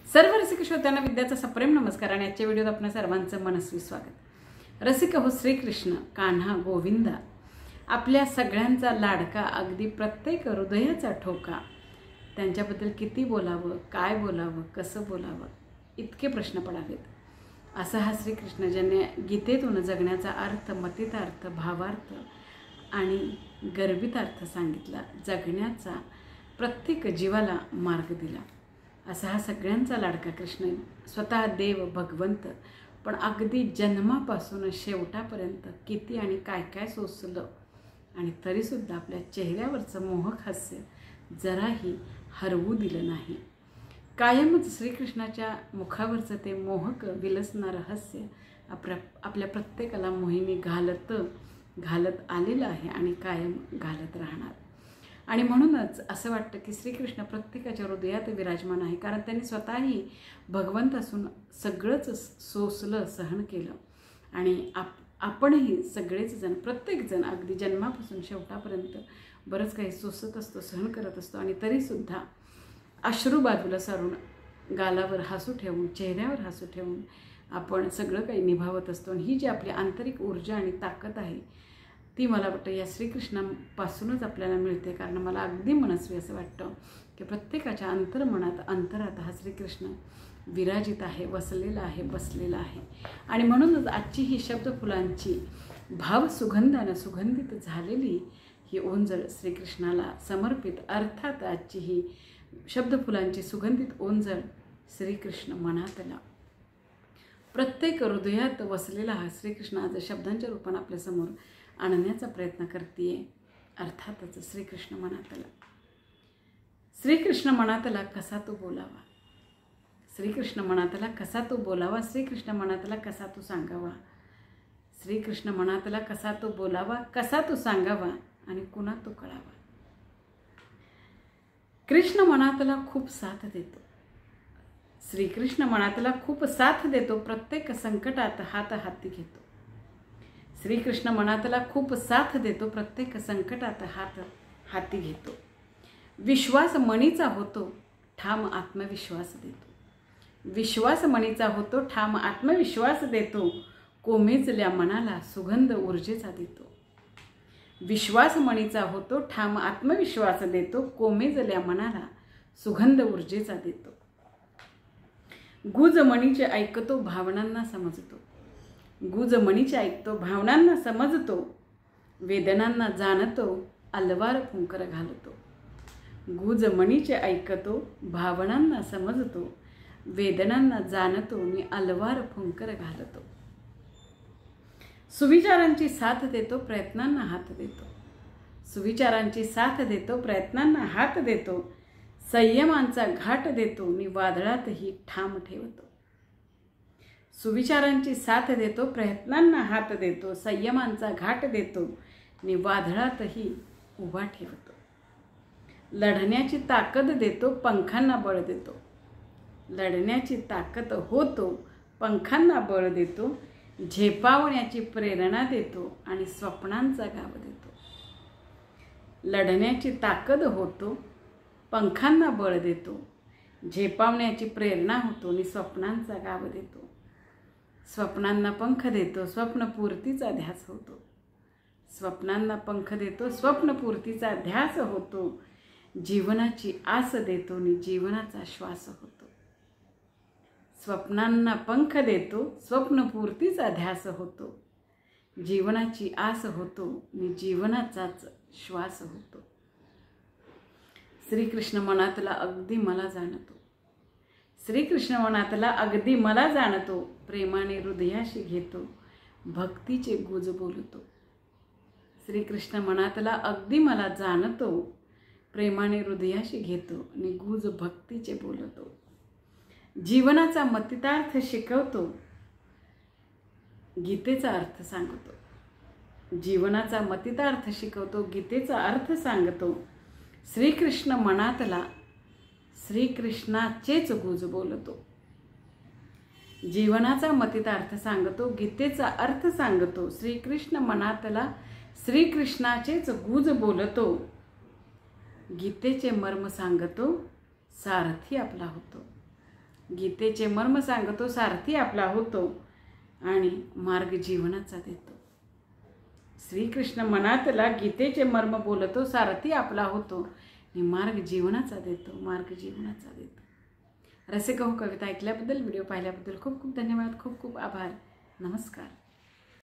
सर्व रसिक श्रोत्यांना विद्याचा सप्रेम नमस्कार आणि आजच्या व्हिडिओत आपल्या सर्वांचं मनस्वी स्वागत। रसिक हो श्रीकृष्ण कान्हा गोविंदा आपल्या सगळ्यांचा लाडका, अगदी प्रत्येक हृदयाचा ठोका। त्यांच्याबद्दल किती बोलावं, काय बोलावं, कसं बोलावं इतके प्रश्न पडावेत। असा हा श्रीकृष्ण ज्याने गीतेतून जगण्याचा अर्थ, मतितार्थ, भावार्थ आणि गर्भितार्थ सांगितला, जगण्याचा प्रत्येक जीवाला मार्ग दिला। असा हा सगळ्यांचा लाडका कृष्ण, स्वतः देव भगवंत, पण अगदी जन्मापासून शेवटापर्यंत किती आणि काय काय सोसलं आणि तरीसुद्धा आपल्या चेहऱ्यावरचं मोहक हास्य जराही हरवू दिलं नाही। कायमच श्रीकृष्णाच्या मुखावरचं ते मोहक विलसणारं हास्य आपल्या प्रत्येकाला मोहिनी घालत आलेलं आहे आणि कायम घालत राहणार। आणि म्हणूनच असं वाटतं की श्रीकृष्ण प्रत्येकाच्या हृदयात विराजमान आहे, कारण त्यांनी स्वतःही भगवंत असून सगळंच सोसलं, सहन केलं। आणि आपणही सगळेच जण, प्रत्येकजण अगदी जन्मापासून शेवटापर्यंत बरंच काही सोसत असतो, सहन करत असतो आणि तरीसुद्धा अश्रू बाजूला सारून, गालावर हसू ठेवून, चेहऱ्यावर हसू ठेवून आपण सगळं काही निभावत असतो। आणि ही जी आपली आंतरिक ऊर्जा आणि ताकद आहे ती मला वाटतं या श्रीकृष्णापासूनच आपल्याला मिळते। कारण मला अगदी मनस्वी असं वाटतं की प्रत्येकाच्या अंतरात हा श्रीकृष्ण विराजित आहे, वसलेला आहे, बसलेला आहे। आणि म्हणूनच आजची ही शब्दफुलांची भावसुगंधानं सुगंधित झालेली ही ओंजळ श्रीकृष्णाला समर्पित, अर्थात आजची ही शब्दफुलांची सुगंधित ओंजळ श्रीकृष्ण मनातला, प्रत्येक हृदयात वसलेला हा श्रीकृष्ण आज शब्दांच्या रूपाने आपल्यासमोर आणण्याचा प्रयत्न करते। अर्थातच श्रीकृष्ण मनातला, श्रीकृष्ण मनातला कसा तो बोलावा, श्रीकृष्ण मनातला कसा तो बोलावा, श्रीकृष्ण मनातला कसा तो सांगावा, श्रीकृष्ण मनातला कसा तो बोलावा, कसा तो सांगावा आणि कुणा तो कळावा। कृष्ण मनातला खूप साथ देतो, श्रीकृष्ण मनातला खूप साथ देतो, प्रत्येक संकटात हात हाती घेतो। श्रीकृष्ण मनातला खूप साथ देतो, प्रत्येक संकटात हात हाती घेतो। विश्वास मणीचा होतो, ठाम आत्मविश्वास देतो। विश्वास मणीचा होतो, ठाम आत्मविश्वास देतो, कोमेजल्या मनाला सुगंध ऊर्जेचा देतो। विश्वास मणीचा होतो, ठाम आत्मविश्वास देतो, कोमेजल्या मनाला सुगंध ऊर्जेचा देतो। गुज मणीचे ऐकतो, भावनांना समजतो, गुज मणीचे ऐकतो, भावनांना समजतो, वेदनांना जाणतो, अलवार फुंकर घालतो। गुज मणीचे ऐकतो, भावनांना समजतो, वेदनांना जाणतो आणि अलवार फुंकर घालतो। सुविचारांची साथ देतो, प्रयत्नांना हात देतो, सुविचारांची साथ देतो, प्रयत्नांना हात देतो, संयमांचा घाट देतो आणि वादळातही ठाम ठेवतो। सुविचारांची साथ देतो, प्रयत्नांना हात देतो, संयमांचा घाट देतो आणि वादळातही उभा ठेवतो। लढण्याची ताकद देतो, पंखांना बळ देतो, लढण्याची ताकद होतो, पंखांना बळ देतो, झेपावण्याची प्रेरणा देतो आणि स्वप्नांचा गाव देतो। लढण्याची ताकद होतो, पंखांना बळ देतो, झेपावण्याची प्रेरणा होतो आणि स्वप्नांचा गाव देतो। स्वप्नांना पंख देतो, स्वप्नपूर्तीचा ध्यास होतो, स्वप्नांना पंख देतो, स्वप्नपूर्तीचा ध्यास होतो, जीवनाची आस देतो आणि जीवनाचा श्वास होतो। स्वप्नांना पंख देतो, स्वप्नपूर्तीचा ध्यास होतो, जीवनाची आस होतो आणि जीवनाचाच श्वास होतो। श्रीकृष्ण मनातला अगदी मला जाणतो, श्रीकृष्ण मनातला अगदी मला जाणतो, प्रेमाने हृदयाशी घेतो, भक्तीचे गुज बोलतो। श्रीकृष्ण मनातला अगदी मला जाणतो, प्रेमाने हृदयाशी घेतो आणि गुज भक्तीचे बोलतो। जीवनाचा मतितार्थ शिकवतो, गीतेचा अर्थ सांगतो, जीवनाचा मतितार्थ शिकवतो, गीतेचा अर्थ सांगतो। श्रीकृष्ण मनातला श्रीकृष्णाचेच गुज बोलतो, जीवनाचा मतितार्थ सांगतो, गीतेचा अर्थ सांगतो। श्रीकृष्ण मनातला श्रीकृष्णाचेच गुज बोलतो, गीतेचे मर्म सांगतो, सारथी आपला होतो। गीतेचे मर्म सांगतो, सारथी आपला होतो आणि मार्ग जीवनाचा देतो. श्रीकृष्ण मनातला गीतेचे मर्म बोलतो, सारथी आपला होतो आणि मार्ग जीवनाचा देतो, मार्ग जीवनाचा देतो. रसिक हो कविता ऐकल्याबद्दल, व्हिडिओ पाहिल्याबद्दल खूप खूप धन्यवाद, खूप खूप आभार. नमस्कार.